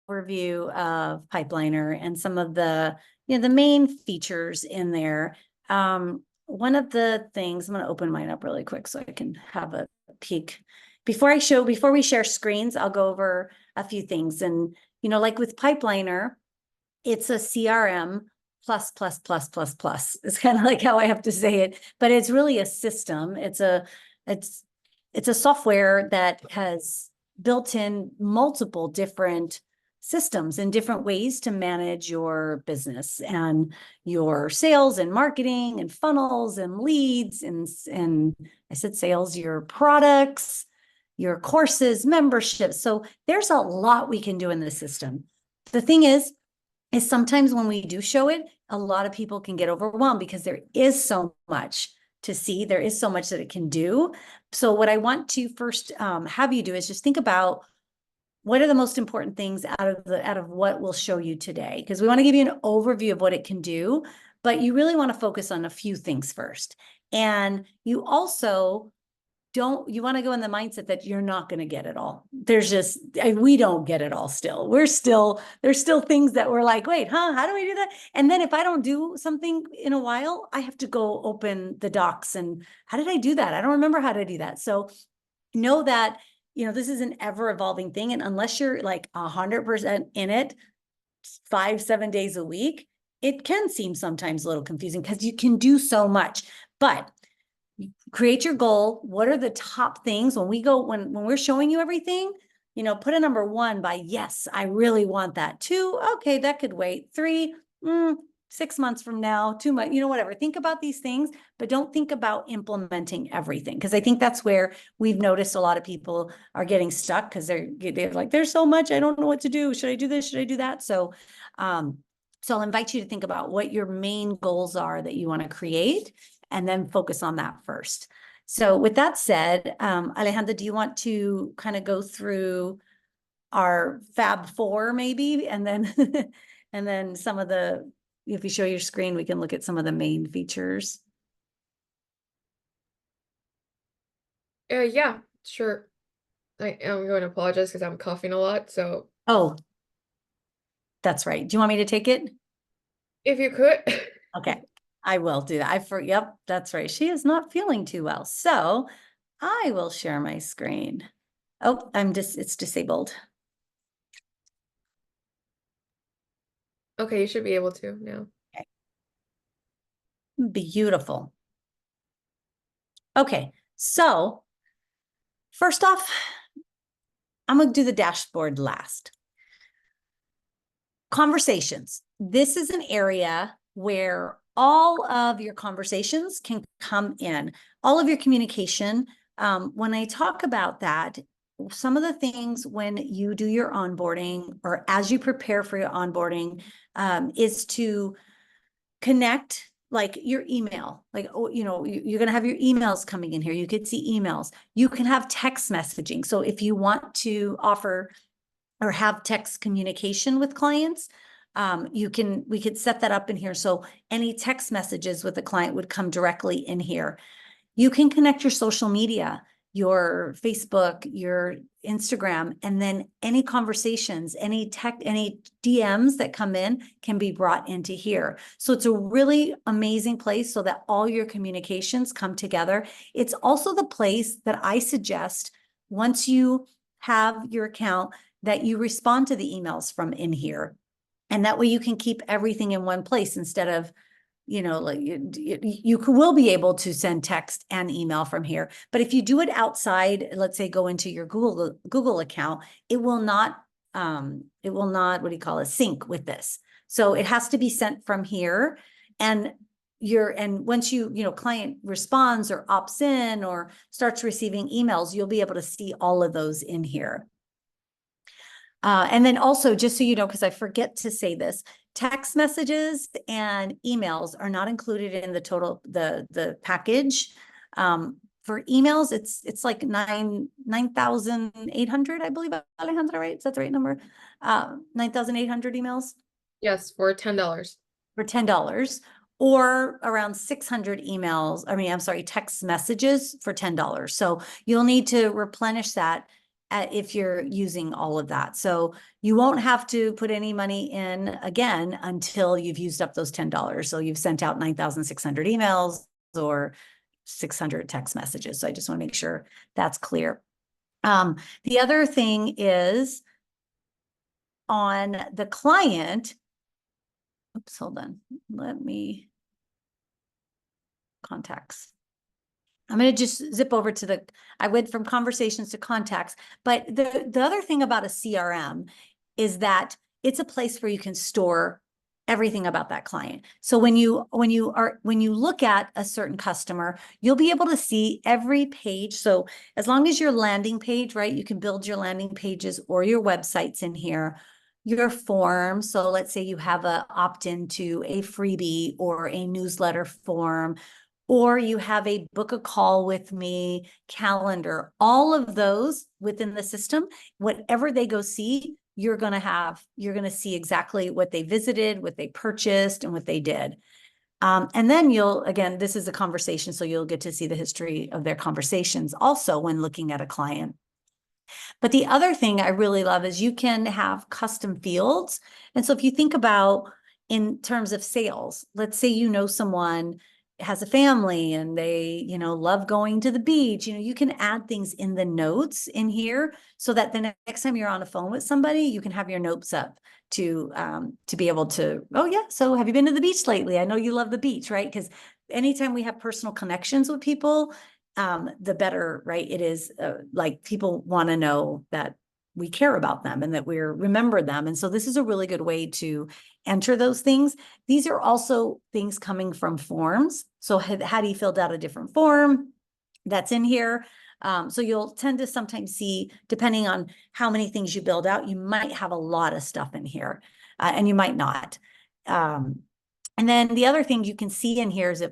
overview of Pipelinr and some of the, the main features in there. One of the things, I'm going to open mine up really quick so I can have a peek. Before we share screens, I'll go over a few things. And, like with Pipelinr, it's a CRM plus, plus, plus, plus, plus. It's kind of like how I have to say it, but it's really a system. It's a software that has built in multiple different systems and different ways to manage your business and your sales and marketing and funnels and leads and I said sales, your products, your courses, memberships. So there's a lot we can do in the system. The thing is sometimes when we do show it, a lot of people can get overwhelmed because there is so much to see. There is so much that it can do. So what I want to first have you do is just think about what are the most important things out of what we'll show you today, because we want to give you an overview of what it can do, but you really want to focus on a few things first. And you also you want to go in the mindset that you're not going to get it all. We don't get it all still. There's still things that we're like, wait, how do we do that? And then if I don't do something in a while, I have to go open the docs and how did I do that? I don't remember how to do that. So know that, this is an ever evolving thing. And unless you're like 100% in it 5-7 days a week, it can seem sometimes a little confusing because you can do so much, but create your goal. What are the top things when we're showing you everything, put a number 1 by, yes, I really want that. 2, okay, that could wait. 3, 6 months from now, 2 months, whatever. Think about these things, but don't think about implementing everything. Because I think that's where we've noticed a lot of people are getting stuck because they're like, there's so much, I don't know what to do. Should I do this? Should I do that? So I'll invite you to think about what your main goals are that you want to create, and then focus on that first. So with that said, Alejandra, do you want to kind of go through our Fab 4 maybe? And then, and then some of if you show your screen, we can look at some of the main features. Yeah, sure. I am going to apologize because I'm coughing a lot. So, oh, that's right. Do you want me to take it? if you could. Okay, I will do that. Yep, that's right. She is not feeling too well. So I will share my screen. Oh, it's disabled. Okay, you should be able to now. Okay. Beautiful. Okay, so first off, I'm going to do the dashboard last. Conversations. This is an area where all of your conversations can come in, all of your communication. When I talk about that, some of the things when you do your onboarding or as you prepare for your onboarding is to connect like your email, like, you're going to have your emails coming in here. You could see emails. You can have text messaging. So if you want to offer or have text communication with clients, we could set that up in here. So any text messages with the client would come directly in here. You can connect your social media, your Facebook, your Instagram, and then any conversations, any DMs that come in can be brought into here. So it's a really amazing place so that all your communications come together. It's also the place that I suggest once you have your account that you respond to the emails from in here. And that way you can keep everything in one place instead of, like you will be able to send text and email from here. But if you do it outside, let's say go into your Google account, it will not, what do you call it, sync with this. So it has to be sent from here. And once client responds or opts in or starts receiving emails, you'll be able to see all of those in here. And then also, just so you know, because I forget to say this, text messages and emails are not included in the total, the package. For emails, it's like 9,800, I believe, Alejandra, right? Is that the right number? 9,800 emails? Yes, for $10. For $10. Or around 600 emails, text messages for $10. So you'll need to replenish that if you're using all of that. So you won't have to put any money in again until you've used up those $10. So you've sent out 9,600 emails or 600 text messages. So I just want to make sure that's clear. The other thing is on the client. Oops, hold on. Let me contacts. I'm going to just zip over to the, I went from conversations to contacts, but the other thing about a CRM is that it's a place where you can store everything about that client. So when you look at a certain customer, you'll be able to see every page. So as long as your landing page, right, you can build your landing pages or your websites in here, your form. So let's say you have a opt-in to a freebie or a newsletter form, or you have a book a call with me calendar, all of those within the system, whatever they go see, you're going to see exactly what they visited, what they purchased, and what they did. And then again, this is a conversation, so you'll get to see the history of their conversations also when looking at a client. But the other thing I really love is you can have custom fields. And so if you think about in terms of sales, let's say someone has a family and they, love going to the beach, you can add things in the notes in here so that the next time you're on the phone with somebody, you can have your notes up to be able to, oh yeah, so have you been to the beach lately? I know you love the beach, right? Because anytime we have personal connections with people, the better, right? It is like people want to know that we care about them and that we remember them. And so this is a really good way to enter those things. These are also things coming from forms. So had he filled out a different form that's in here. So you'll tend to sometimes see, depending on how many things you build out, you might have a lot of stuff in here and you might not. And then the other thing you can see in here is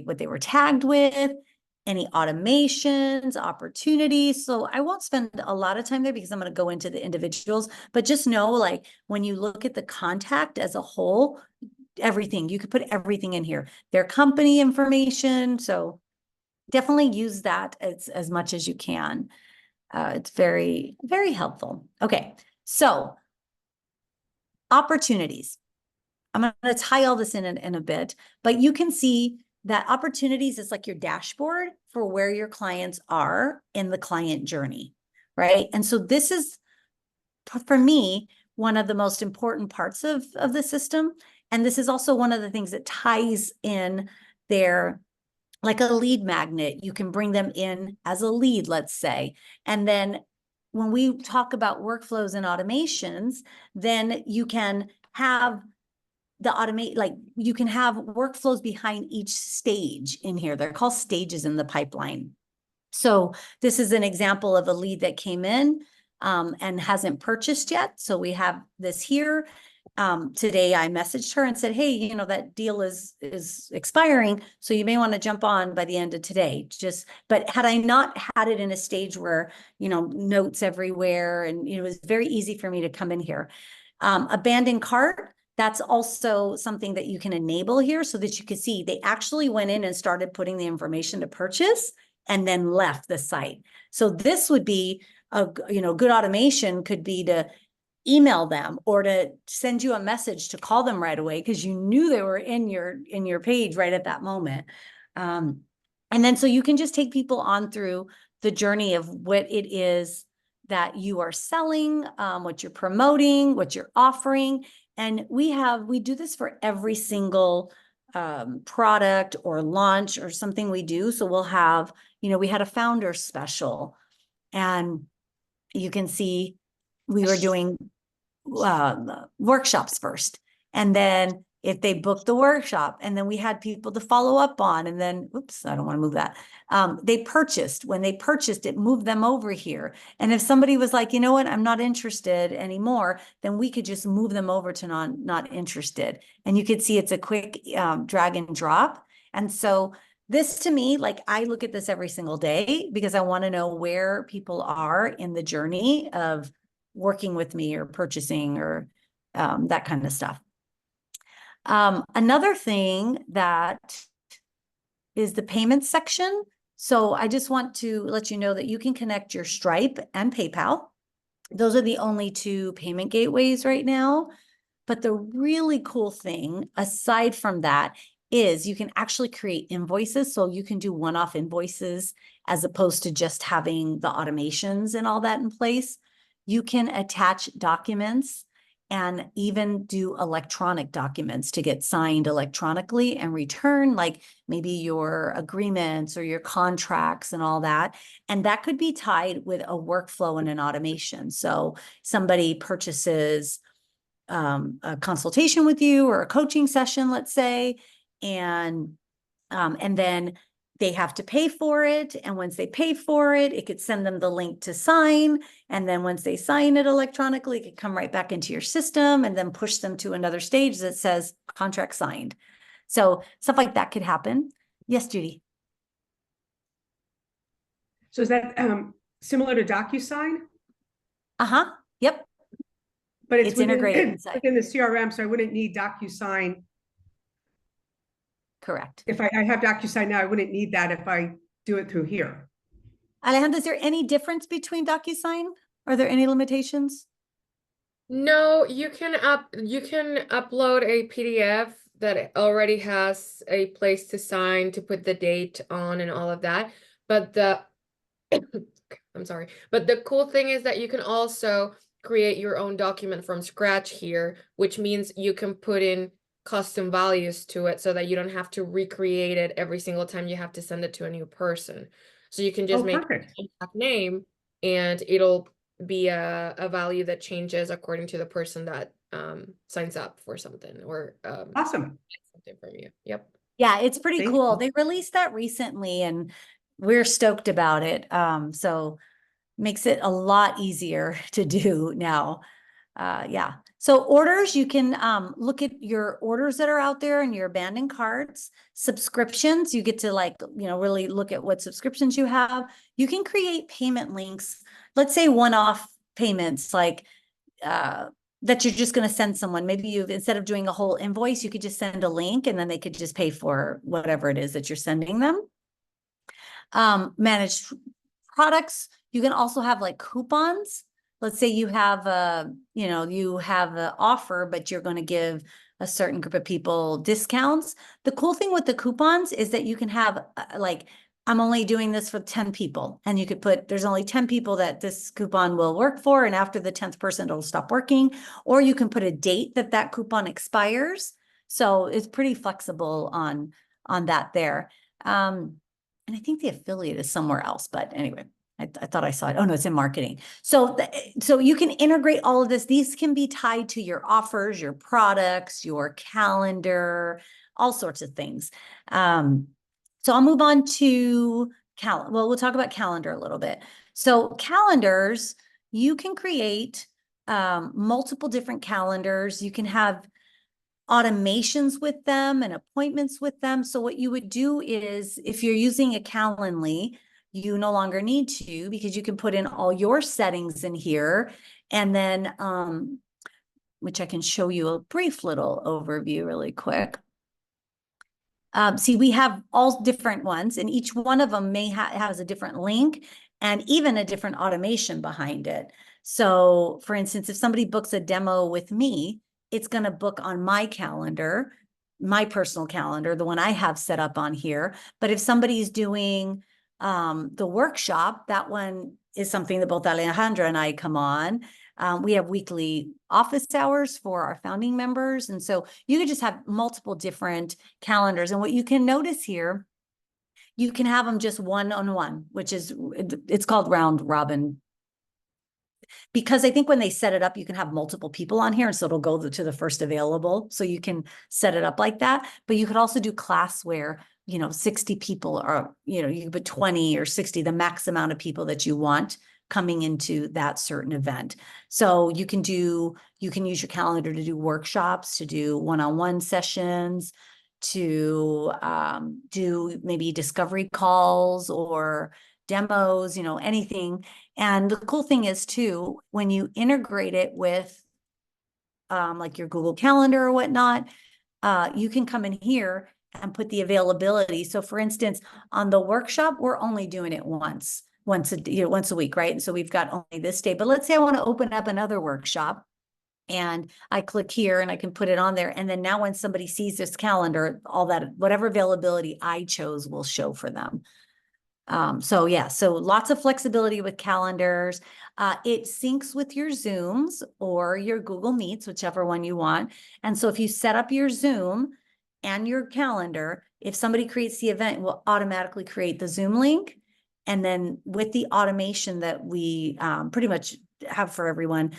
what they were tagged with, any automations, opportunities. So I won't spend a lot of time there because I'm going to go into the individuals, but just know, like, when you look at the contact as a whole, everything, you could put everything in here, their company information. So definitely use that as much as you can. It's very, very helpful. Okay. So opportunities. I'm going to tie all this in a bit, but you can see that opportunities is like your dashboard for where your clients are in the client journey, right? And so this is, for me, one of the most important parts of the system. And this is also one of the things that ties in their, like a lead magnet. You can bring them in as a lead, let's say. And then when we talk about workflows and automations, then you can have you can have workflows behind each stage in here. They're called stages in the pipeline. So this is an example of a lead that came in and hasn't purchased yet. So we have this here. Today I messaged her and said, hey, that deal is expiring, so you may want to jump on by the end of today. But had I not had it in a stage where, notes everywhere, and it was very easy for me to come in here. Abandoned cart, that's also something that you can enable here so that you can see they actually went in and started putting the information to purchase and then left the site. So this would be a, good automation could be to email them or to send you a message to call them right away because you knew they were in your page right at that moment. And then so you can just take people on through the journey of what it is that you are selling, what you're promoting, what you're offering. And we do this for every single product or launch or something we do. So we'll have, we had a founder special, and you can see we were doing workshops first. And then if they booked the workshop, and then we had people to follow up on, and then, oops, I don't want to move that. They purchased. When they purchased, it moved them over here. And if somebody was like, you know what, I'm not interested anymore, then we could just move them over to not interested. And you could see it's a quick drag and drop. And so this, to me, like, I look at this every single day because I want to know where people are in the journey of working with me or purchasing or that kind of stuff. Another thing that is the payments section. So I just want to let you know that you can connect your Stripe and PayPal. Those are the only two payment gateways right now. But the really cool thing, aside from that, is you can actually create invoices. So you can do one-off invoices as opposed to just having the automations and all that in place. You can attach documents and even do electronic documents to get signed electronically and return, like maybe your agreements or your contracts and all that. And that could be tied with a workflow and an automation. So somebody purchases a consultation with you or a coaching session, let's say, and then they have to pay for it. And once they pay for it, it could send them the link to sign. And then once they sign it electronically, it could come right back into your system and then push them to another stage that says contract signed. So stuff like that could happen. Yes, Judy. So is that similar to DocuSign? Uh-huh. Yep. But It's integrated inside. within the CRM, so I wouldn't need DocuSign. Correct. If I have DocuSign now, I wouldn't need that if I do it through here. Alejandra, is there any difference between DocuSign? Are there any limitations? No, you can upload a PDF that already has a place to sign, to put the date on and all of that. But the I'm sorry. But the cool thing is that you can also create your own document from scratch here, which means you can put in custom values to it so that you don't have to recreate it every single time you have to send it to a new person. So you can just make a Perfect. contact name and it'll be a value that changes according to the person that signs up for something or Awesome. something from you. Yep. Yeah, it's pretty Thank cool. you. They released that recently and we're stoked about it. So makes it a lot easier to do now. Yeah. So orders, you can look at your orders that are out there and your abandoned carts. Subscriptions, you get to really look at what subscriptions you have. You can create payment links. Let's say one-off payments like that you're just going to send someone. Maybe instead of doing a whole invoice, you could just send a link and then they could just pay for whatever it is that you're sending them. Managed products, you can also have like coupons. Let's say you have you have an offer, but you're going to give a certain group of people discounts. The cool thing with the coupons is that you can have I'm only doing this for 10 people. And you could put, there's only 10 people that this coupon will work for. And after the 10th person, it'll stop working. Or you can put a date that that coupon expires. So it's pretty flexible on that there. And I think the affiliate is somewhere else, but anyway, I thought I saw it. Oh no, it's in marketing. So you can integrate all of this. These can be tied to your offers, your products, your calendar, all sorts of things. So I'll move on to we'll talk about calendar a little bit. So calendars, you can create multiple different calendars. You can have automations with them and appointments with them. So what you would do is if you're using a Calendly, you no longer need to because you can put in all your settings in here. And then, which I can show you a brief little overview really quick. See, we have all different ones and each one of them has a different link and even a different automation behind it. So for instance, if somebody books a demo with me, it's going to book on my calendar, my personal calendar, the one I have set up on here. But if somebody's doing the workshop, that one is something that both Alejandra and I come on. We have weekly office hours for our founding members. And so you could just have multiple different calendars. And what you can notice here, you can have them just one-on-one, which is, it's called round robin. Because I think when they set it up, you can have multiple people on here. And so it'll go to the first available. So you can set it up like that. But you could also do class where 60 people are, you could put 20 or 60, the max amount of people that you want coming into that certain event. So you can use your calendar to do workshops, to do one-on-one sessions, to do maybe discovery calls or demos, anything. And the cool thing is too, when you integrate it with like your Google Calendar or whatnot, you can come in here and put the availability. So for instance, on the workshop, we're only doing it once a week, right? And so we've got only this day, but let's say I want to open up another workshop, and I click here and I can put it on there. And then now when somebody sees this calendar, all that, whatever availability I chose will show for them. So yeah, so lots of flexibility with calendars. It syncs with your Zooms or your Google Meets, whichever one you want. And so if you set up your Zoom and your calendar, if somebody creates the event, it will automatically create the Zoom link. And then with the automation that we pretty much have for everyone,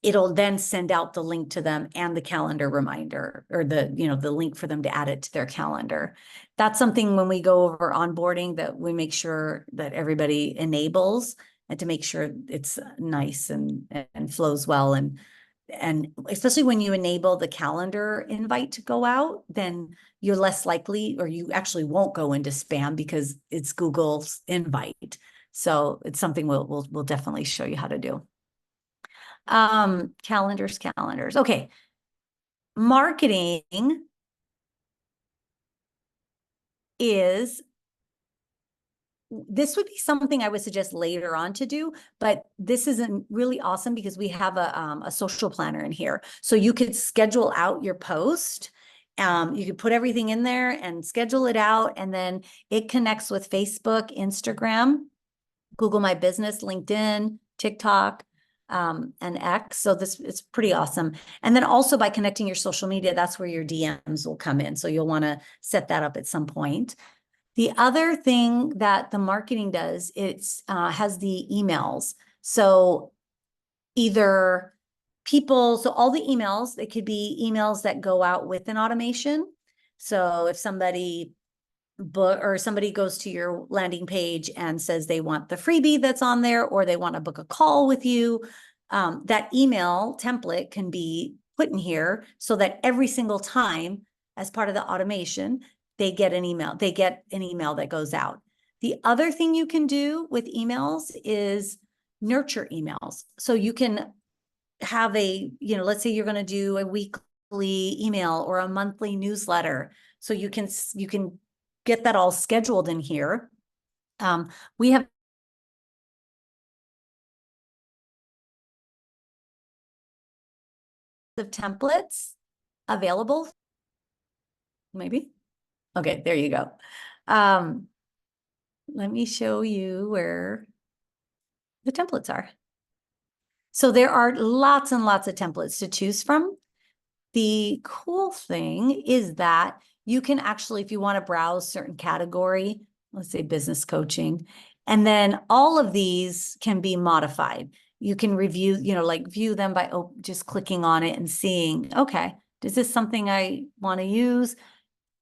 it'll then send out the link to them and the calendar reminder, or the link for them to add it to their calendar. That's something when we go over onboarding that we make sure that everybody enables, and to make sure it's nice and flows well. And especially when you enable the calendar invite to go out, then you're less likely, or you actually won't go into spam because it's Google's invite. So it's something we'll definitely show you how to do. Calendars. Okay. Marketing this would be something I would suggest later on to do, but this isn't really awesome because we have a social planner in here. So you could schedule out your post. You could put everything in there and schedule it out, and then it connects with Facebook, Instagram, Google My Business, LinkedIn, TikTok, and X. So it's pretty awesome. And then also by connecting your social media, that's where your DMs will come in. So you'll want to set that up at some point. The other thing that the marketing does, it's has the emails. So either so all the emails, it could be emails that go out with an automation. So if somebody goes to your landing page and says they want the freebie that's on there, or they want to book a call with you, that email template can be put in here so that every single time, as part of the automation, they get an email that goes out. The other thing you can do with emails is nurture emails. So you can have let's say you're going to do a weekly email or a monthly newsletter. So you can get that all scheduled in here. We have the templates available. Maybe. Okay, there you go. Let me show you where the templates are. So there are lots and lots of templates to choose from. The cool thing is that you can actually, if you want to browse certain category, let's say business coaching, and then all of these can be modified. You can review, view them by just clicking on it and seeing, okay, is this something I want to use?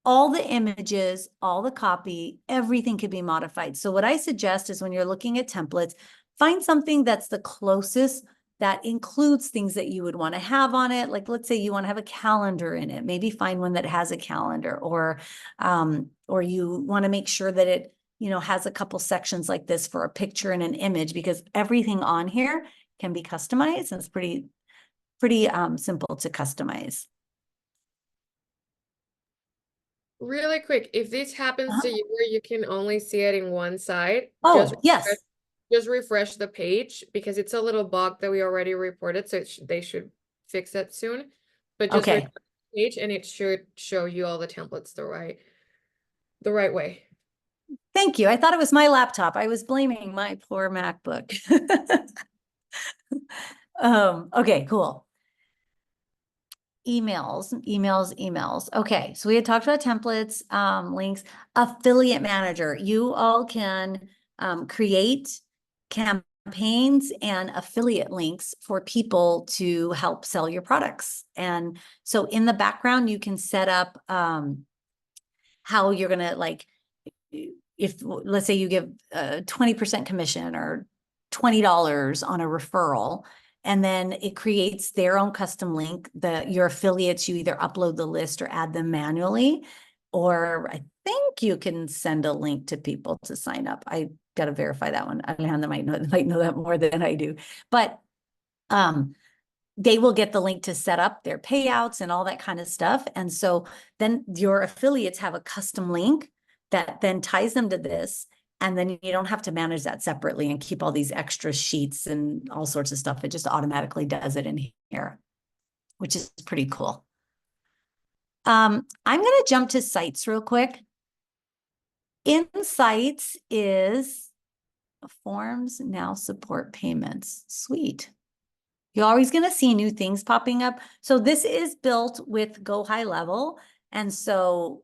All the images, all the copy, everything can be modified. So what I suggest is when you're looking at templates, find something that's the closest that includes things that you would want to have on it. Like, let's say you want to have a calendar in it, maybe find one that has a calendar, or you want to make sure that it, has a couple sections like this for a picture and an image, because everything on here can be customized, and it's pretty simple to customize. Really quick, if this happens to you where you can only see it in one side, Oh, yes. Just refresh the page, because it's a little bug that we already reported, so they should fix it soon. But just refresh the page and it should show you all the templates the right way. Thank you. I thought it was my laptop. I was blaming my poor MacBook. Okay, cool. Emails. Okay, so we had talked about templates, links, affiliate manager. You all can create campaigns and affiliate links for people to help sell your products. And so in the background, you can set up how you're going to, if let's say you give 20% commission or $20 on a referral, and then it creates their own custom link. Your affiliates, you either upload the list or add them manually, or I think you can send a link to people to sign up. I got to verify that one. Alejandra might know that more than I do. But they will get the link to set up their payouts and all that kind of stuff. And so then your affiliates have a custom link that then ties them to this. And then you don't have to manage that separately and keep all these extra sheets and all sorts of stuff. It just automatically does it in here, which is pretty cool. I'm going to jump to sites real quick. In sites is forms now support payments. Sweet. You're always going to see new things popping up. So this is built with Go High Level. And so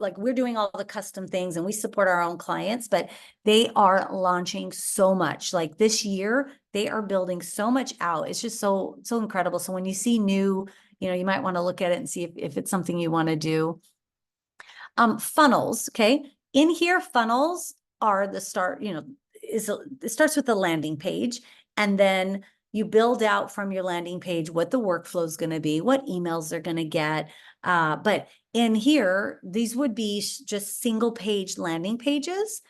like we're doing all the custom things and we support our own clients, but they are launching so much. Like this year, they are building so much out. It's just so incredible. So when you see new, you might want to look at it and see if it's something you want to do. Funnels, okay? In here, funnels are the start, it starts with the landing page, and then you build out from your landing page what the workflow is going to be, what emails they're going to get. But in here, these would be just single page landing pages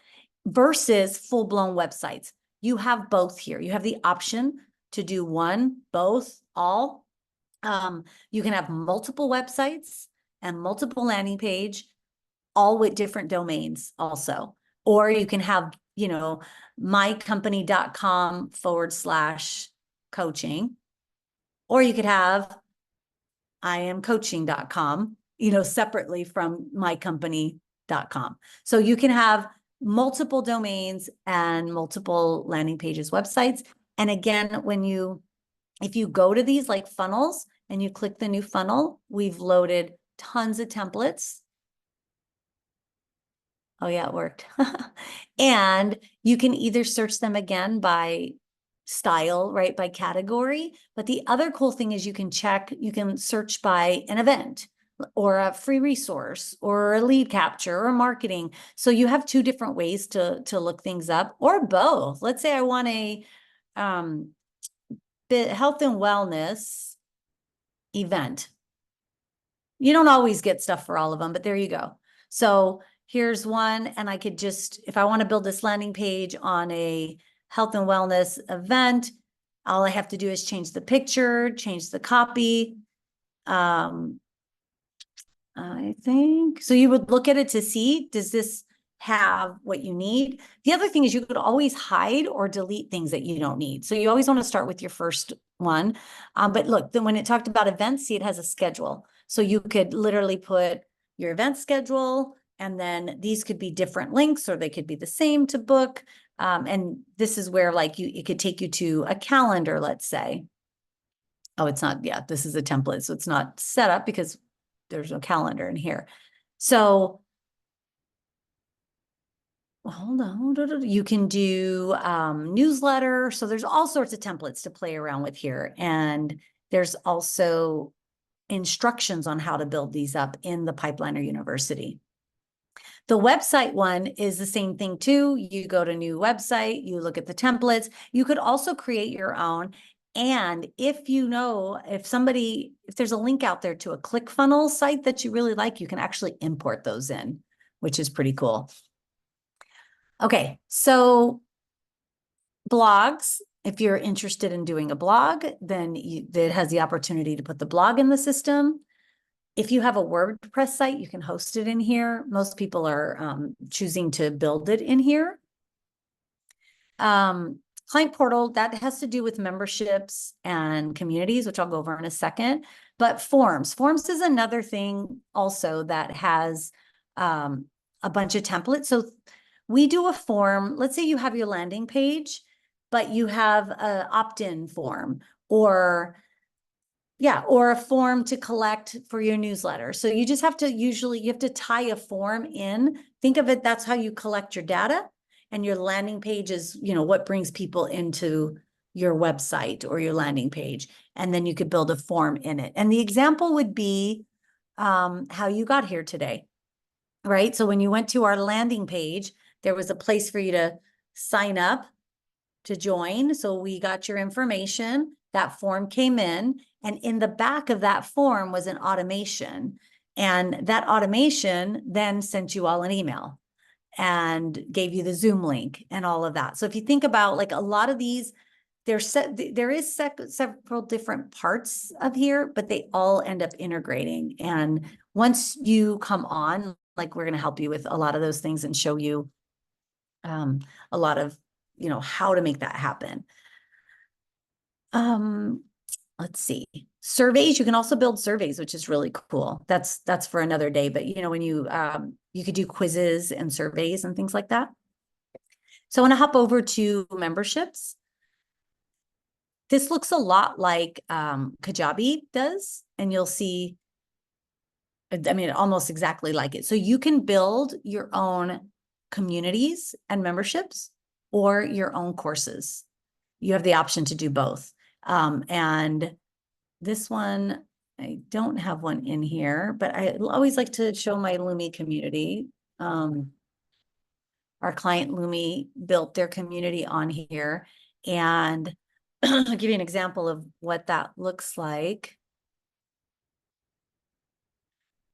versus full-blown websites. You have both here. You have the option to do one, both, all. You can have multiple websites and multiple landing page, all with different domains also. Or you can have, mycompany.com/coaching, or you could have iamcoaching.com, separately from mycompany.com. So you can have multiple domains and multiple landing pages, websites. And again, if you go to these like funnels and you click the new funnel, we've loaded tons of templates. Oh yeah, it worked. And you can either search them again by style, right, by category. But the other cool thing is you can search by an event or a free resource or a lead capture or marketing. So you have two different ways to look things up, or both. Let's say I want a health and wellness event. You don't always get stuff for all of them, but there you go. So here's one, and I could just, if I want to build this landing page on a health and wellness event, all I have to do is change the picture, change the copy. I think, so you would look at it to see, does this have what you need? The other thing is you could always hide or delete things that you don't need. So you always want to start with your first one. But look, then when it talked about events, see, it has a schedule. So you could literally put your event schedule, and then these could be different links, or they could be the same to book. And this is where like it could take you to a calendar, let's say. Oh, it's not, yeah, this is a template. So it's not set up because there's no calendar in here. So hold on, you can do newsletter. So there's all sorts of templates to play around with here. And there's also instructions on how to build these up in the Pipelinr University. The website one is the same thing too. You go to new website, you look at the templates. You could also create your own. And if there's a link out there to a ClickFunnels site that you really like, you can actually import those in, which is pretty cool. Okay, so blogs. If you're interested in doing a blog, then it has the opportunity to put the blog in the system. If you have a WordPress site, you can host it in here. Most people are choosing to build it in here. Client portal, that has to do with memberships and communities, which I'll go over in a second. But forms is another thing also that has a bunch of templates. So we do a form. Let's say you have your landing page, but you have an opt-in form, or a form to collect for your newsletter. So you just have to you have to tie a form in. Think of it, that's how you collect your data, and your landing page is, what brings people into your website or your landing page. And then you could build a form in it. And the example would be how you got here today, right? So when you went to our landing page, there was a place for you to sign up to join. So we got your information, that form came in, and in the back of that form was an automation. And that automation then sent you all an email and gave you the Zoom link and all of that. So if you think about like a lot of these there is several different parts of here, but they all end up integrating. And once you come on, like we're going to help you with a lot of those things and show you a lot of, how to make that happen. Let's see. Surveys, you can also build surveys, which is really cool. That's for another day, but when you could do quizzes and surveys and things like that. So I want to hop over to memberships. This looks a lot like Kajabi does, and you'll see, I mean, almost exactly like it. So you can build your own communities and memberships or your own courses. You have the option to do both. And this one, I don't have one in here, but I always like to show my Lumi community. Our client Lumi built their community on here, and I'll give you an example of what that looks like.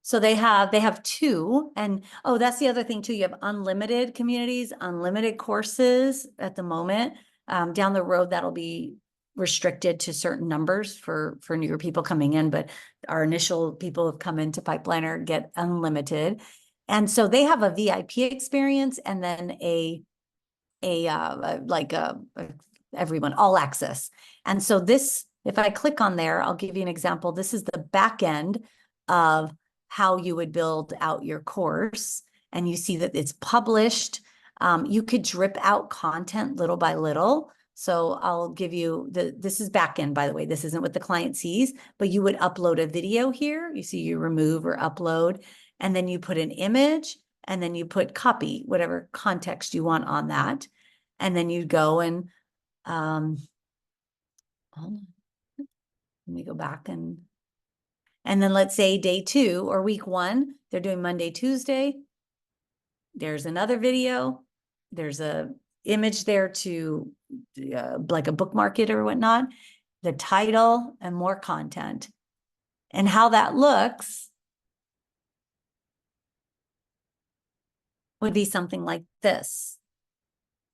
So they have two, and oh, that's the other thing too. You have unlimited communities, unlimited courses at the moment. Down the road, that'll be restricted to certain numbers for newer people coming in, but our initial people who have come into Pipelinr get unlimited. And so they have a VIP experience and then everyone, all access. And so this, if I click on there, I'll give you an example. This is the back end of how you would build out your course. And you see that it's published. You could drip out content little by little. So I'll give you this is back end, by the way. This isn't what the client sees, but you would upload a video here. You see you remove or upload, and then you put an image, and then you put copy, whatever context you want on that. And then you go and, hold on. Let me go back and then let's say day 2 or week 1, they're doing Monday, Tuesday. There's another video. There's a image there to like a bookmark it or whatnot, the title and more content. And how that looks would be something like this,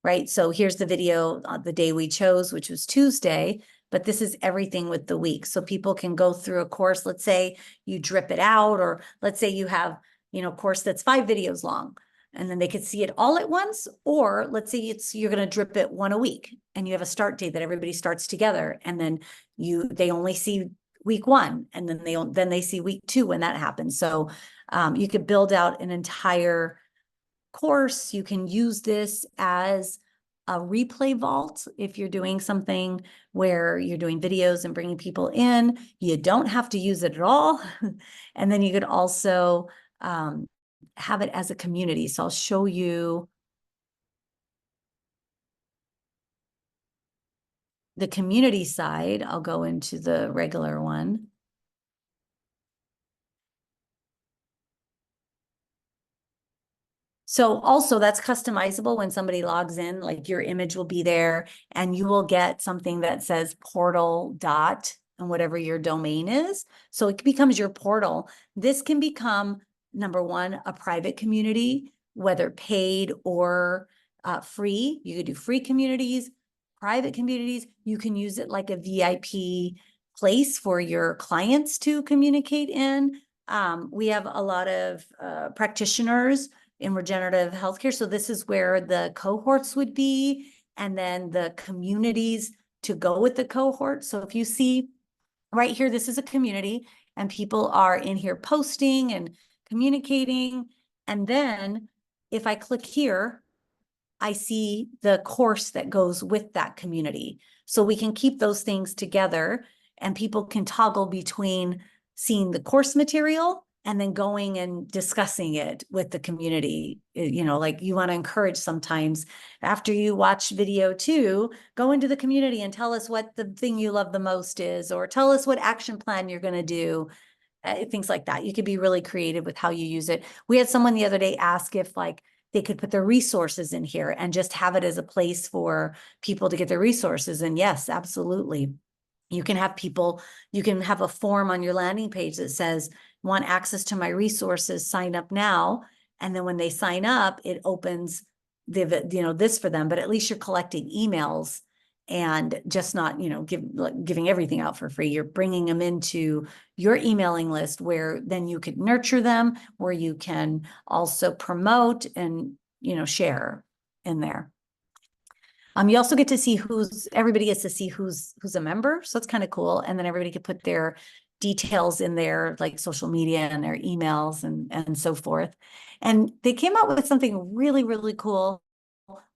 right? So here's the video on the day we chose, which was Tuesday, but this is everything with the week. So people can go through a course. Let's say you drip it out, or let's say you have, a course that's 5 videos long, and then they could see it all at once. Or let's say you're going to drip it 1 a week, and you have a start date that everybody starts together, and then they only see week 1, and then they see week 2 when that happens. So you could build out an entire course. You can use this as a replay vault if you're doing something where you're doing videos and bringing people in. You don't have to use it at all. And then you could also have it as a community. So I'll show you the community side. I'll go into the regular one. So also that's customizable when somebody logs in, like your image will be there, and you will get something that says portal dot and whatever your domain is. So it becomes your portal. This can become, number one, a private community, whether paid or free. You could do free communities, private communities. You can use it like a VIP place for your clients to communicate in. We have a lot of practitioners in regenerative healthcare. So this is where the cohorts would be, and then the communities to go with the cohort. So if you see right here, this is a community, and people are in here posting and communicating. And then if I click here, I see the course that goes with that community. So we can keep those things together, and people can toggle between seeing the course material and then going and discussing it with the community. Like you want to encourage sometimes after you watch video 2, go into the community and tell us what the thing you love the most is, or tell us what action plan you're going to do, things like that. You could be really creative with how you use it. We had someone the other day ask if they could put their resources in here and just have it as a place for people to get their resources. And yes, absolutely. You can have a form on your landing page that says, want access to my resources, sign up now. And then when they sign up, it opens this for them, but at least you're collecting emails and just not, giving everything out for free. You're bringing them into your emailing list where then you could nurture them, where you can also promote and, share in there. You also get to see everybody gets to see who's a member. So it's kind of cool. And then everybody could put their details in there, like social media and their emails and so forth. And they came out with something really, really cool.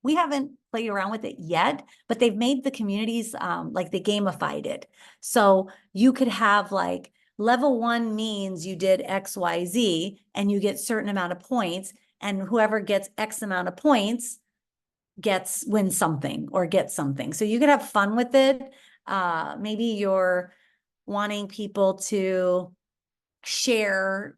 We haven't played around with it yet, but they've made the communities, like they gamified it. So you could have like level 1 means you did X, Y, Z, and you get certain amount of points, and whoever gets X amount of points wins something or gets something. So you could have fun with it. Maybe you're wanting people to share,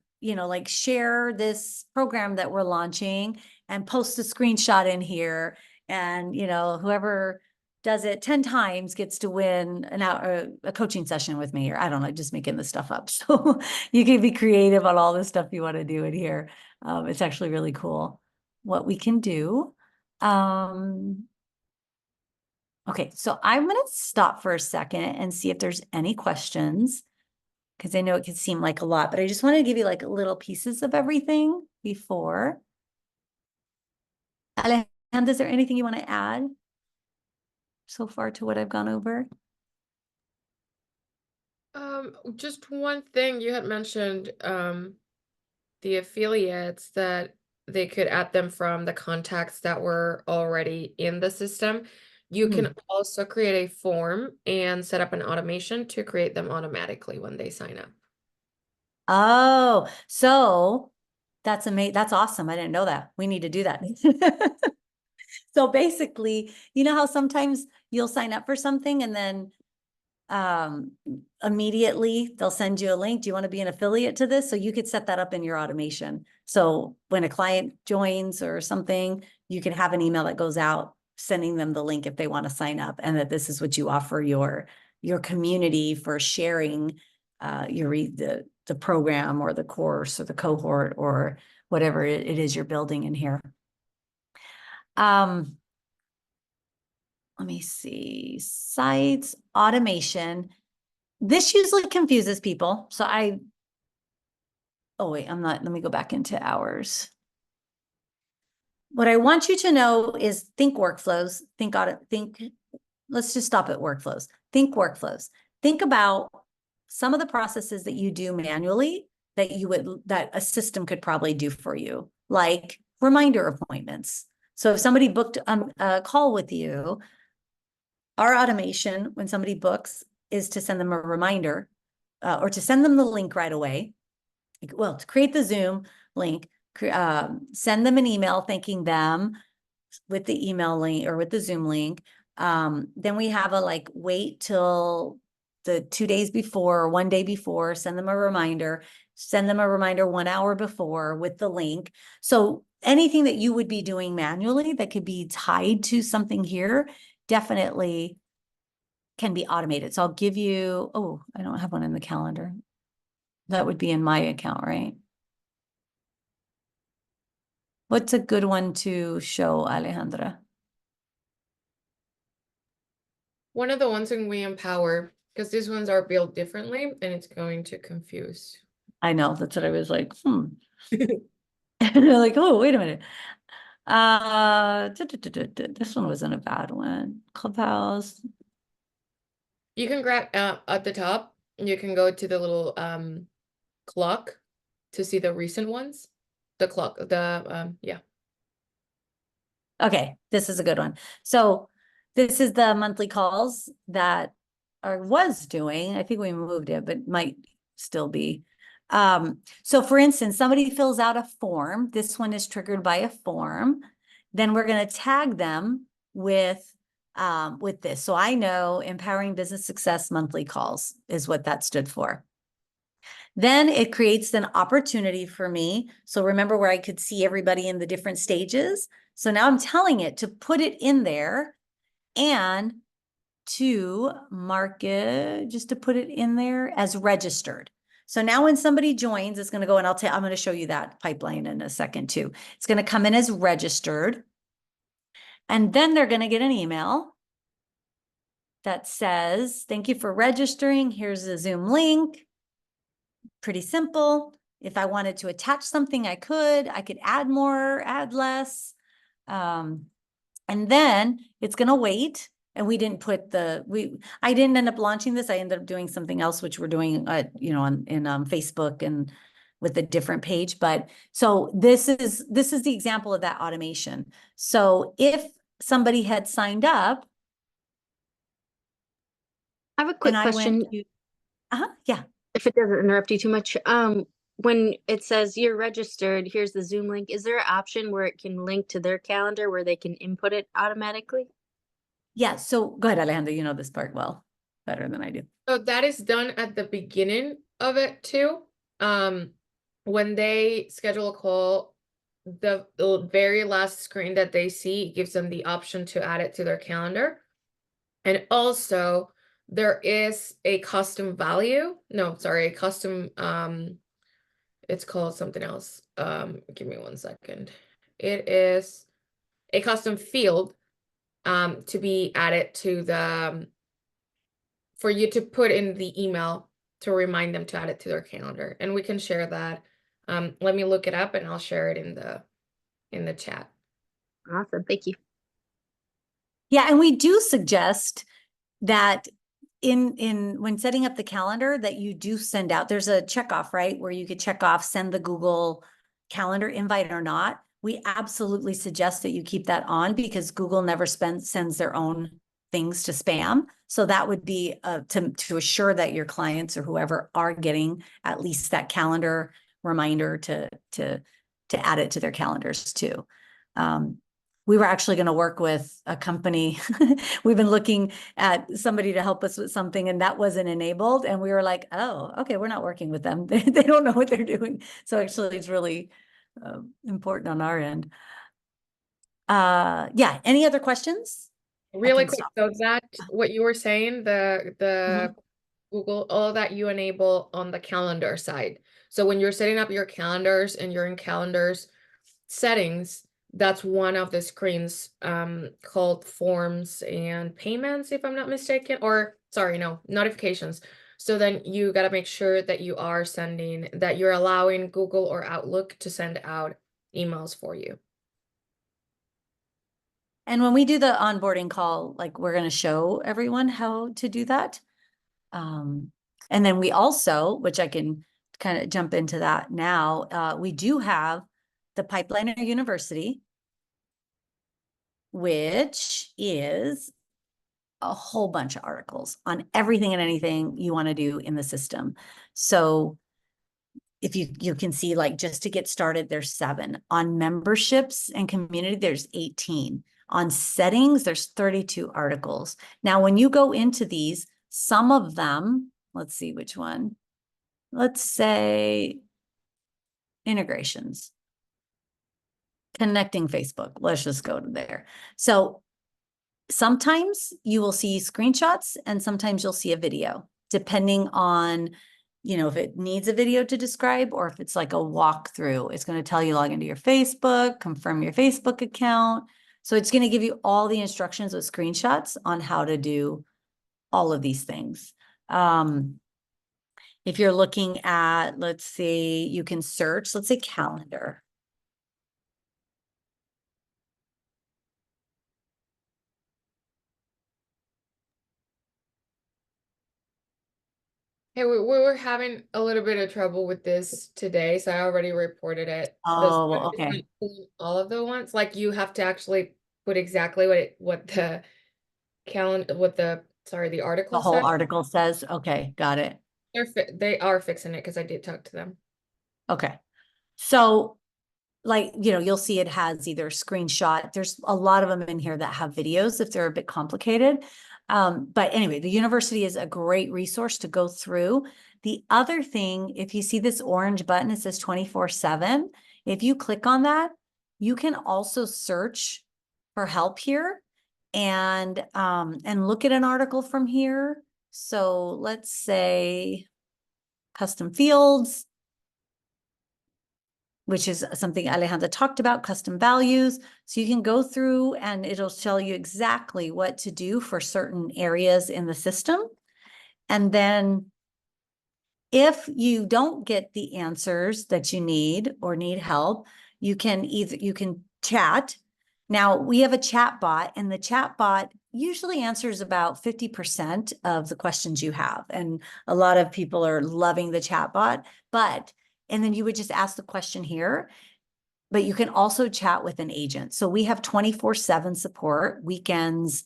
share this program that we're launching and post a screenshot in here. And, whoever does it 10 times gets to win a coaching session with me, or I don't know, just making this stuff up. So you can be creative on all the stuff you want to do in here. It's actually really cool what we can do. Okay, so I'm going to stop for a second and see if there's any questions, because I know it can seem like a lot, but I just want to give you like little pieces of everything before. Alejandra, is there anything you want to add so far to what I've gone over? Just one thing you had mentioned, the affiliates, that they could add them from the contacts that were already in the system. You can also create a form and set up an automation to create them automatically when they sign up. Oh, so that's amazing. That's awesome. I didn't know that. We need to do that. So basically, you know how sometimes you'll sign up for something and then immediately they'll send you a link. Do you want to be an affiliate to this? So you could set that up in your automation. So when a client joins or something, you can have an email that goes out sending them the link if they want to sign up, and that this is what you offer your community for sharing the program or the course or the cohort or whatever it is you're building in here. Let me see, sites, automation. This usually confuses people. So oh wait, let me go back into hours. What I want you to know is think workflows, let's just stop at workflows. Think workflows. Think about some of the processes that you do manually that a system could probably do for you, like reminder appointments. So if somebody booked a call with you, our automation, when somebody books, is to send them a reminder or to send them the link right away. Well, to create the Zoom link, send them an email thanking them with the email link or with the Zoom link. Then we have a wait till the 2 days before or 1 day before, send them a reminder 1 hour before with the link. So anything that you would be doing manually that could be tied to something here definitely can be automated. So I'll give you, oh, I don't have one in the calendar. That would be in my account, right? What's a good one to show, Alejandra? One of the ones in We Empower, because these ones are built differently and it's going to confuse. I know, that's what I was like, like, oh, wait a minute. This one wasn't a bad one. Clubhouse. You can grab at the top, you can go to the little clock to see the recent ones. The clock, yeah. Okay, this is a good one. So this is the monthly calls that I was doing. I think we moved it, but might still be. So for instance, somebody fills out a form. This one is triggered by a form. Then we're going to tag them with this. So I know Empowering Business Success monthly calls is what that stood for. Then it creates an opportunity for me. So remember where I could see everybody in the different stages. So now I'm telling it to put it in there and to mark it, just to put it in there as registered. So now when somebody joins, it's going to go, and I'm going to show you that pipeline in a second too. It's going to come in as registered. And then they're going to get an email that says, thank you for registering. Here's the Zoom link. Pretty simple. If I wanted to attach something, I could add more, add less. And then it's going to wait. And we didn't put I didn't end up launching this. I ended up doing something else, which we're doing, in Facebook and with a different page. But so this is the example of that automation. So if somebody had signed up, I have a quick and I question. went to, yeah. If it doesn't interrupt you too much, when it says you're registered, here's the Zoom link, is there an option where it can link to their calendar where they can input it automatically? Yeah. So go ahead, Alejandra, you know this part well, better than I do. So that is done at the beginning of it too. When they schedule a call, the very last screen that they see gives them the option to add it to their calendar. And also there is a custom value. No, sorry, a custom, it's called something else. Give me 1 second. It is a custom field to be added to the for you to put in the email to remind them to add it to their calendar. And we can share that. Let me look it up and I'll share it in the chat. Awesome, thank you. Yeah, and we do suggest that when setting up the calendar that you do send out, there's a checkoff, right? Where you could check off, send the Google Calendar invite or not. We absolutely suggest that you keep that on because Google never sends their own things to spam. So that would be to assure that your clients or whoever are getting at least that calendar reminder to add it to their calendars too. We were actually going to work with a company. We've been looking at somebody to help us with something and that wasn't enabled. And we were like, oh, okay, we're not working with them. They don't know what they're doing. So actually it's really important on our end. Yeah. Any other questions? Really quick, stop. so that what you were saying, the Google, all of that you enable on the calendar side. So when you're setting up your calendars and you're in calendars settings, that's one of the screens called forms and payments, if I'm not mistaken, or sorry, no, notifications. So then you got to make sure that you are that you're allowing Google or Outlook to send out emails for you. And when we do the onboarding call, like we're going to show everyone how to do that. And then we also, which I can kind of jump into that now, we do have the Pipelinr University, which is a whole bunch of articles on everything and anything you want to do in the system. So if you can see, like, just to get started, there's 7. On memberships and community, there's 18. On settings, there's 32 articles. Now, when you go into these, some of them, let's see which one. Let's say integrations. Connecting Facebook. Let's just go to there. So sometimes you will see screenshots and sometimes you'll see a video, depending on, if it needs a video to describe or if it's like a walkthrough. It's going to tell you log into your Facebook, confirm your Facebook account. So it's going to give you all the instructions with screenshots on how to do all of these things. If you're looking at, let's see, you can search, let's say calendar. Hey, we were having a little bit of trouble with this today, so I already reported it. Oh, okay. All of the ones, like you have to actually put exactly what the calendar, the article The whole said. article says, okay, got it. They are fixing it because I did talk to them. Okay. So like, you'll see it has either screenshot. There's a lot of them in here that have videos if they're a bit complicated. But anyway, the university is a great resource to go through. The other thing, if you see this orange button, it says 24/7. If you click on that, you can also search for help here and look at an article from here. So let's say custom fields. which is something Alejandra talked about, custom values. So you can go through and it'll tell you exactly what to do for certain areas in the system. And then if you don't get the answers that you need or need help, you can chat. Now we have a chat bot, and the chat bot usually answers about 50% of the questions you have. And a lot of people are loving the chat bot, and then you would just ask the question here, but you can also chat with an agent. So we have 24/7 support, weekends,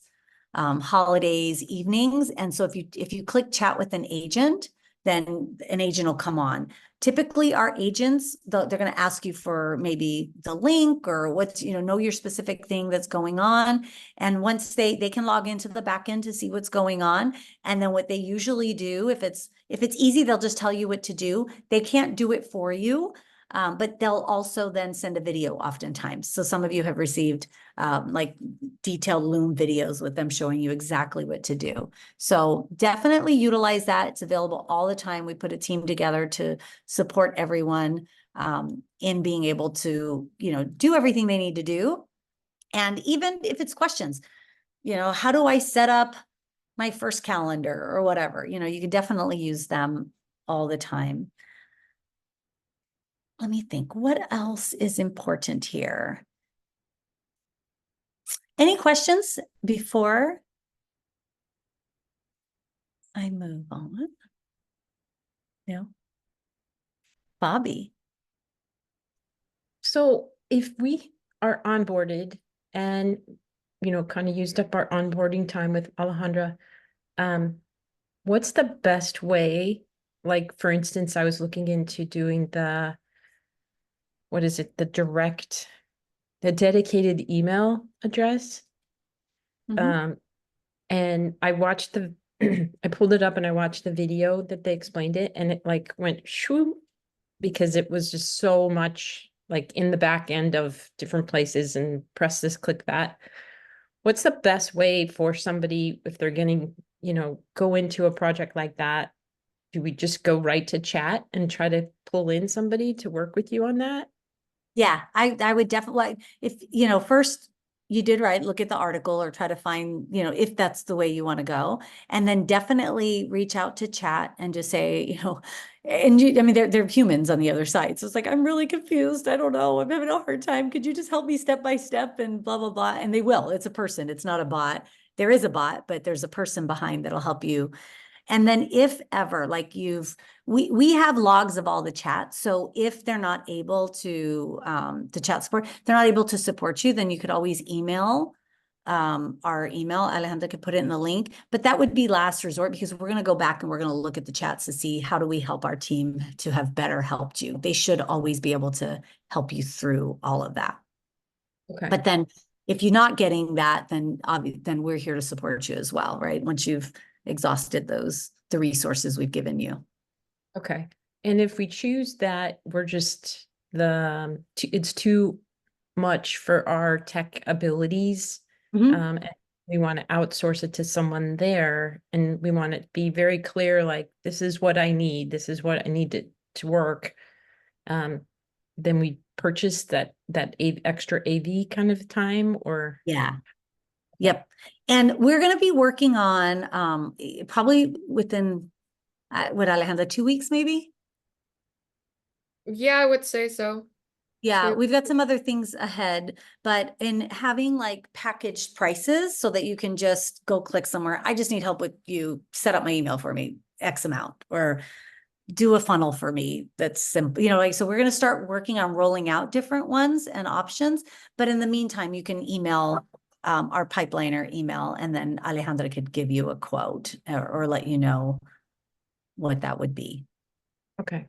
holidays, evenings. And so if you click chat with an agent, then an agent will come on. Typically our agents, they're going to ask you for maybe the link or what's, know your specific thing that's going on. And once they can log into the back end to see what's going on. And then what they usually do, if it's easy, they'll just tell you what to do. They can't do it for you. But they'll also then send a video oftentimes. So some of you have received like detailed Loom videos with them showing you exactly what to do. So definitely utilize that. It's available all the time. We put a team together to support everyone in being able to, do everything they need to do. And even if it's questions, how do I set up my first calendar or whatever, you can definitely use them all the time. Let me think, what else is important here? Any questions before I move on? No? Bobby? So if we are onboarded and, kind of used up our onboarding time with Alejandra, what's the best way? Like, for instance, I was looking into doing the dedicated email address. Mhm. And I watched I pulled it up and I watched the video that they explained it, and it like went shoo, because it was just so much like in the back end of different places and press this, click that. What's the best way for somebody if they're getting, go into a project like that? Do we just go right to chat and try to pull in somebody to work with you on that? Yeah, I would definitely, if, first you did right, look at the article or try to find, if that's the way you want to go. And then definitely reach out to chat and just say, and they're humans on the other side. So it's like, I'm really confused. I don't know. I'm having a hard time. Could you just help me step by step and blah, blah, blah. And they will. It's a person. It's not a bot. There is a bot, but there's a person behind that'll help you. And then if ever, like we have logs of all the chats. So if they're not able to, the chat support, they're not able to support you, then you could always email our email. Alejandra could put it in the link, but that would be last resort, because we're going to go back and we're going to look at the chats to see how do we help our team to have better helped you. They should always be able to help you through all of that. Okay. But then if you're not getting that, then we're here to support you as well, right? Once you've exhausted the resources we've given you. Okay. And if we choose that, we're just it's too much for our tech abilities. And we want to outsource it to someone there, and we want to be very clear, like, this is what I need. This is what I need to work. Then we purchase that extra AV kind of time, or yeah. Yep. And we're going to be working on probably within what, Alejandra, 2 weeks maybe? Yeah, I would say so. Yeah, Two. we've got some other things ahead, but in having like packaged prices so that you can just go click somewhere. I just need help with you set up my email for me, X amount, or do a funnel for me that's simple, so we're going to start working on rolling out different ones and options. But in the meantime, you can email our Pipelinr email, and then Alejandra could give you a quote or let you know what that would be. okay.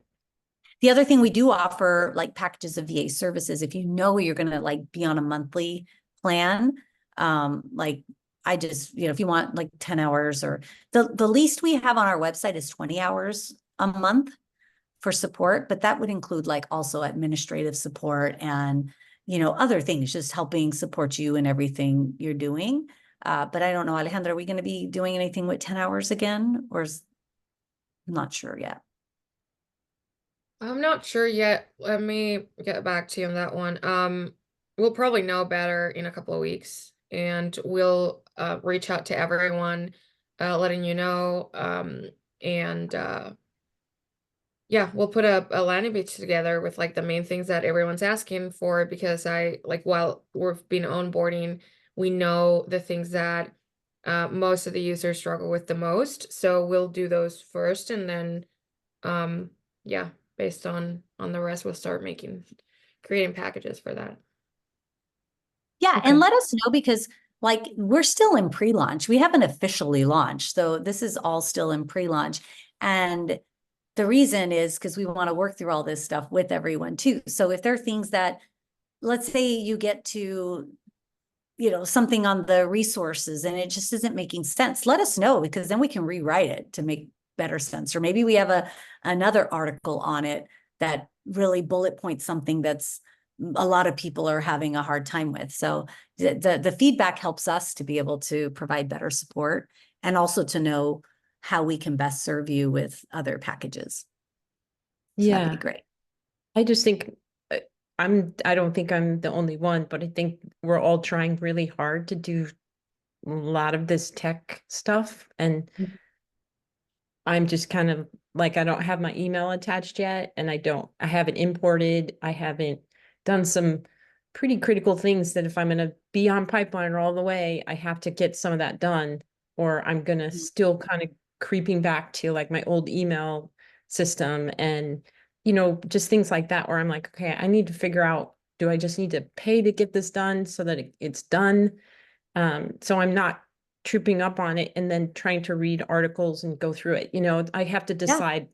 The other thing we do offer, like packages of VA services, if you know you're going to like be on a monthly plan, like I just, if you want like 10 hours, or the least we have on our website is 20 hours a month for support, but that would include like also administrative support and, other things, just helping support you in everything you're doing. But I don't know, Alejandra, are we going to be doing anything with 10 hours again, or I'm not sure yet. I'm not sure yet. Let me get back to you on that one. We'll probably know better in a couple of weeks, and we'll reach out to everyone, letting you know. And yeah, we'll put a landing page together with like the main things that everyone's asking for, because I like while we've been onboarding, we know the things that most of the users struggle with the most. So we'll do those first, and then yeah, based on the rest, we'll start creating packages for that. Yeah, Okay. and let us know, because like we're still in pre-launch. We haven't officially launched. So this is all still in pre-launch. And the reason is because we want to work through all this stuff with everyone too. So if there are things that, let's say you get to, something on the resources and it just isn't making sense, let us know, because then we can rewrite it to make better sense. Or maybe we have another article on it that really bullet points something that's a lot of people are having a hard time with. So the feedback helps us to be able to provide better support, and also to know how we can best serve you with other packages. So that'd be Yeah. great. I just think uh, I don't think I'm the only one, but I think we're all trying really hard to do a lot of this tech stuff. And I'm just kind of like, I don't have my email attached yet, and I haven't imported, I haven't done some pretty critical things that if I'm going to be on Pipeline all the way, I have to get some of that done, or I'm going to still kind of creeping back to like my old email system, and, just things like that, where I'm like, okay, I need to figure out, do I just need to pay to get this done so that it's done? So I'm not trooping up on it and then trying to read articles and go through it. I have to decide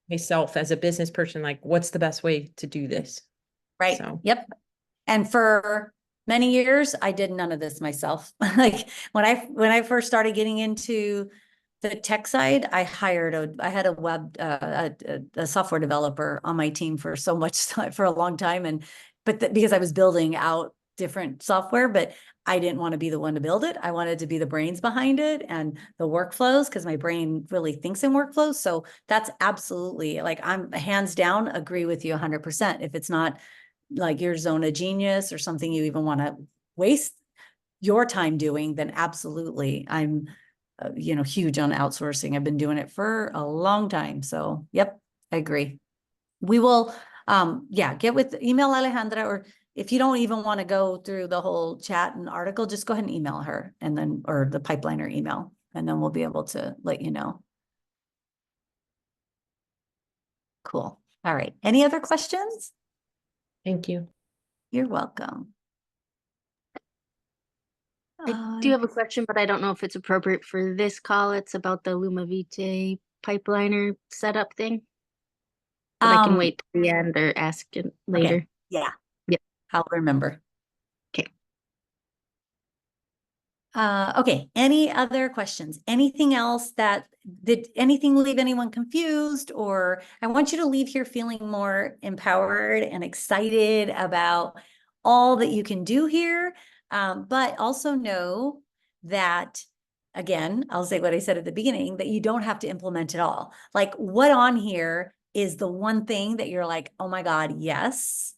myself as a business person, like what's the best way to do this. Right. So Yep. And for many years, I did none of this myself. Like when I first started getting into the tech side, I had a web, a software developer on my team for so much for a long time. But because I was building out different software, but I didn't want to be the one to build it. I wanted to be the brains behind it and the workflows, because my brain really thinks in workflows. So that's absolutely, like, I'm hands down agree with you 100%. If it's not like your zone of genius or something you even want to waste your time doing, then absolutely. I'm, huge on outsourcing. I've been doing it for a long time. So, yep, I agree. We will, get with email Alejandra, or if you don't even want to go through the whole chat and article, just go ahead and email her, and then, or the Pipelinr email, and then we'll be able to let you know. Cool. All right. Any other questions? thank you. You're welcome. I do have a question, but I don't know if it's appropriate for this call. It's about the LumaVitae Pipelinr setup thing. But I can wait till the end or ask it later. Okay. Yeah. Yep. I'll remember. Okay. Okay. Any other questions? Anything else did anything leave anyone confused? Or I want you to leave here feeling more empowered and excited about all that you can do here. But also know that, again, I'll say what I said at the beginning, that you don't have to implement it all. Like, what on here is the one thing that you're like, oh my God, yes.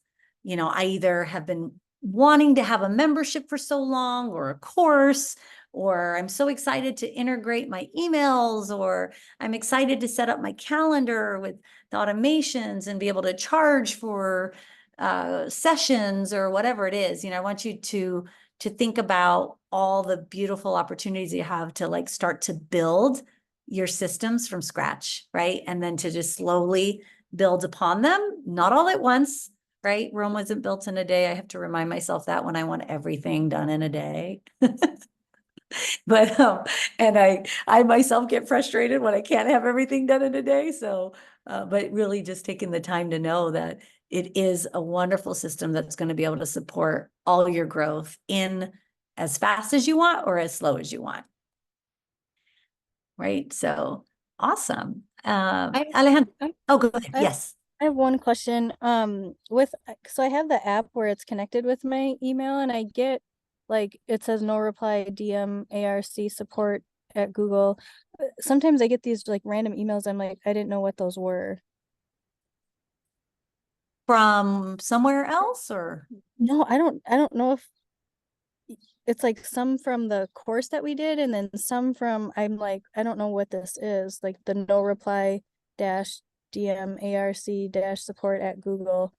I either have been wanting to have a membership for so long, or a course, or I'm so excited to integrate my emails, or I'm excited to set up my calendar with the automations and be able to charge for sessions, or whatever it is. I want you to think about all the beautiful opportunities you have to like start to build your systems from scratch, right? And then to just slowly build upon them, not all at once, right? Rome wasn't built in a day. I have to remind myself that when I want everything done in a day. But and I myself get frustrated when I can't have everything done in a day. So but really just taking the time to know that it is a wonderful system that's going to be able to support all your growth in as fast as you want or as slow as you want. Right? So awesome. Alejandro, go ahead. Yes. I have one question. So I have the app where it's connected with my email, and I get like it says no reply DM ARC support at Google. Sometimes I get these like random emails. I'm like, I didn't know what those were. from somewhere else or? No, I don't know if it's like some from the course that we did and then some from, I'm like, I don't know what this is, like the no reply dash DM ARC dash support at Google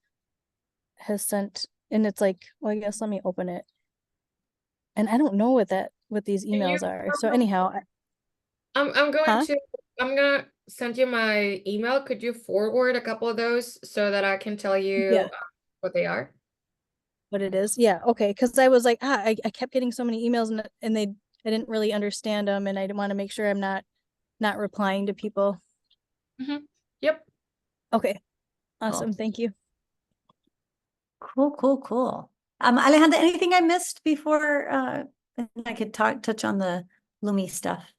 has sent, and it's like, well, I guess let me open it. And I don't know what these Can you emails are. So tell- anyhow, I'm going Huh? to I'm gonna send you my email. Could you forward a couple of those so that I can tell you Yeah. what they are? What it is. Yeah, okay. Because I was like, I kept getting so many emails and I didn't really understand them, and I didn't want to make sure I'm not replying to people. Yep. Okay, awesome. Thank you. Cool, cool, cool. Alejandra, anything I missed before I could touch on the Lumi stuff?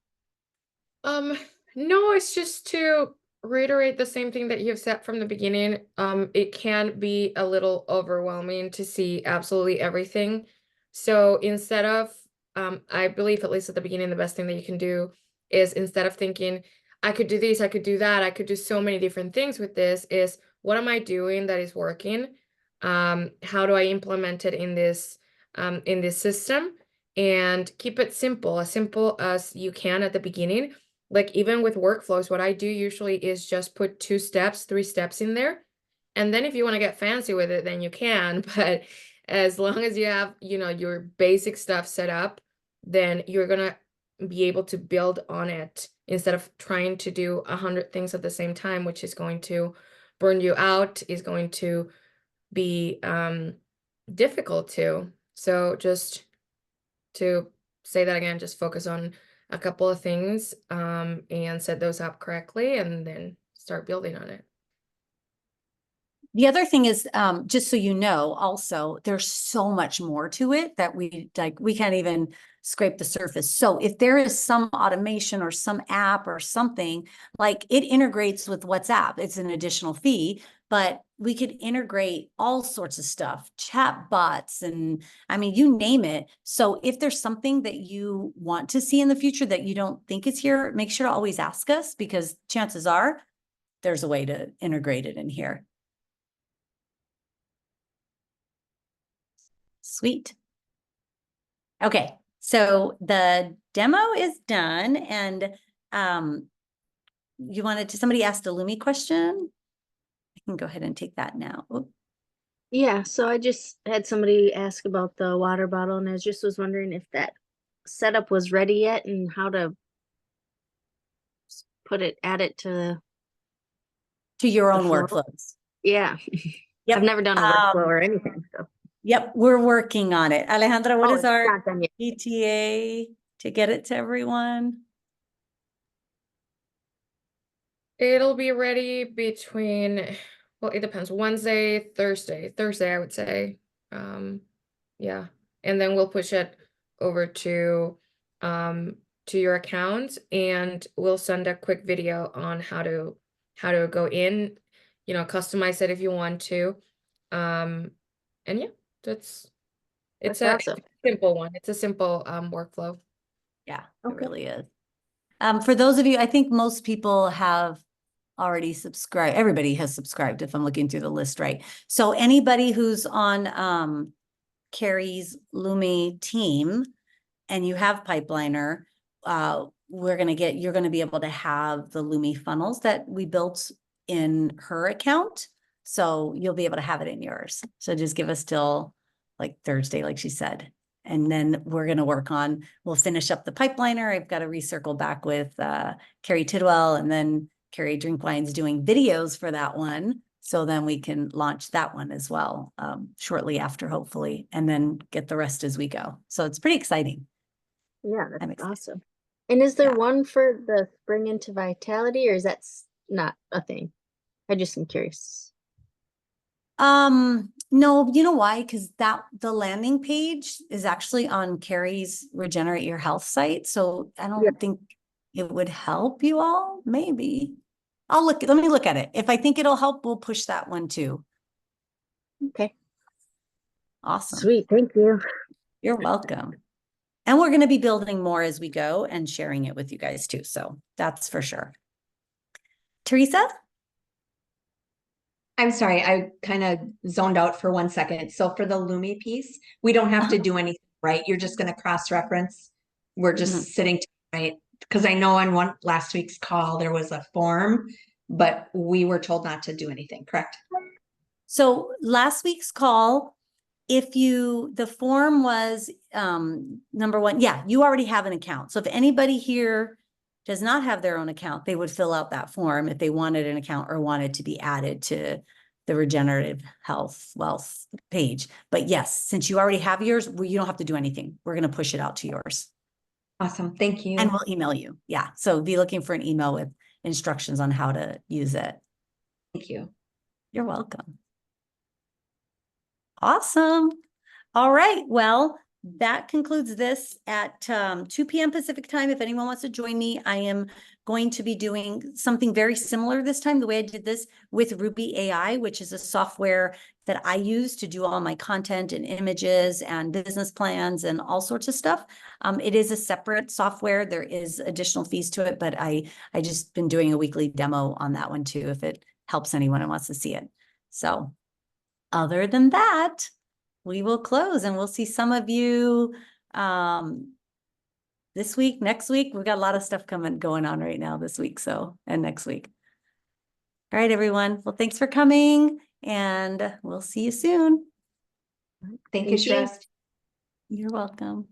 No, it's just to reiterate the same thing that you've said from the beginning. It can be a little overwhelming to see absolutely everything. So instead of, I believe at least at the beginning, the best thing that you can do is instead of thinking, I could do this, I could do that, I could do so many different things with this, is what am I doing that is working? How do I implement it in this system? And keep it simple as you can at the beginning. Like even with workflows, what I do usually is just put 2 steps, 3 steps in there. And then if you want to get fancy with it, then you can. But as long as you have, your basic stuff set up, then you're going to be able to build on it instead of trying to do 100 things at the same time, which is going to burn you out, is going to be difficult too. So just to say that again, just focus on a couple of things and set those up correctly and then start building on it. The other thing is, just so you know, also, there's so much more to it that we can't even scrape the surface. So if there is some automation or some app or something, like it integrates with WhatsApp, it's an additional fee, but we could integrate all sorts of stuff, chat bots, and I mean, you name it. So if there's something that you want to see in the future that you don't think is here, make sure to always ask us, because chances are there's a way to integrate it in here. Sweet. Okay, so the demo is done, and somebody asked a Lumi question. I can go ahead and take that now. Oop. Yeah, so I just had somebody ask about the water bottle, and I just was wondering if that setup was ready yet and how to add it to your own flow. workflows. Yeah. Yep. I've never done a workflow or anything, so. Yep, we're working on it. Alejandra, what is it's our not done yet. ETA to get it to everyone? It'll be ready between, well, it depends, Wednesday, Thursday, I would say. Yeah, and then we'll push it over to your account, and we'll send a quick video on how to go in, customize it if you want to. And yeah, it's awesome. a simple one. It's a simple workflow. Yeah, Okay. it really is. For those of you, I think most people have already subscribed. Everybody has subscribed if I'm looking through the list right. So anybody who's on Carrie's Lumi team and you have Pipelinr, you're going to be able to have the Lumi funnels that we built in her account. So you'll be able to have it in yours. So just give us till like Thursday, like she said. And then we're going to we'll finish up the Pipelinr. I've got to recircle back with Carrie Tidwell, and then Carrie Drinkwine's doing videos for that one. So then we can launch that one as well shortly after, hopefully, and then get the rest as we go. So it's pretty exciting. Yeah, I'm that's excited. awesome. And is there Yeah. one for the Spring into Vitality, or is that not a thing? I just am curious. No, you know why? Because the landing page is actually on Carrie's Regenerate Your Health site. So I don't think it would help you all. Maybe. Let me look at it. If I think it'll help, we'll push that one too. Okay. Awesome. Sweet. Thank you. You're welcome. And we're going to be building more as we go and sharing it with you guys too. So that's for sure. Teresa? I'm sorry, I kind of zoned out for 1 second. So for the Lumi piece, we don't have to do anything, right? You're just gonna cross-reference. We're just sitting, right? Because I know on last week's call, there was a form, but we were told not to do anything, correct? So last week's call, the form was, number one, yeah, you already have an account. So if anybody here does not have their own account, they would fill out that form if they wanted an account or wanted to be added to the regenerative health wealth page. But yes, since you already have yours, you don't have to do anything. We're going to push it out to yours Awesome, thank you. and we'll email you. Yeah. So be looking for an email with instructions on how to use it. Thank you. You're welcome. Awesome. All right. Well, that concludes this at 2 p.m. Pacific time. If anyone wants to join me, I am going to be doing something very similar this time, the way I did this with Ruby AI, which is a software that I use to do all my content and images and business plans and all sorts of stuff. It is a separate software. There is additional fees to it, but I just been doing a weekly demo on that one too, if it helps anyone who wants to see it. So other than that, we will close and we'll see some of you this week, next week. We've got a lot of stuff going on right now this week, and next week. All right, everyone. Well, thanks for coming and we'll see you soon. Thank you, Shrest. You're welcome.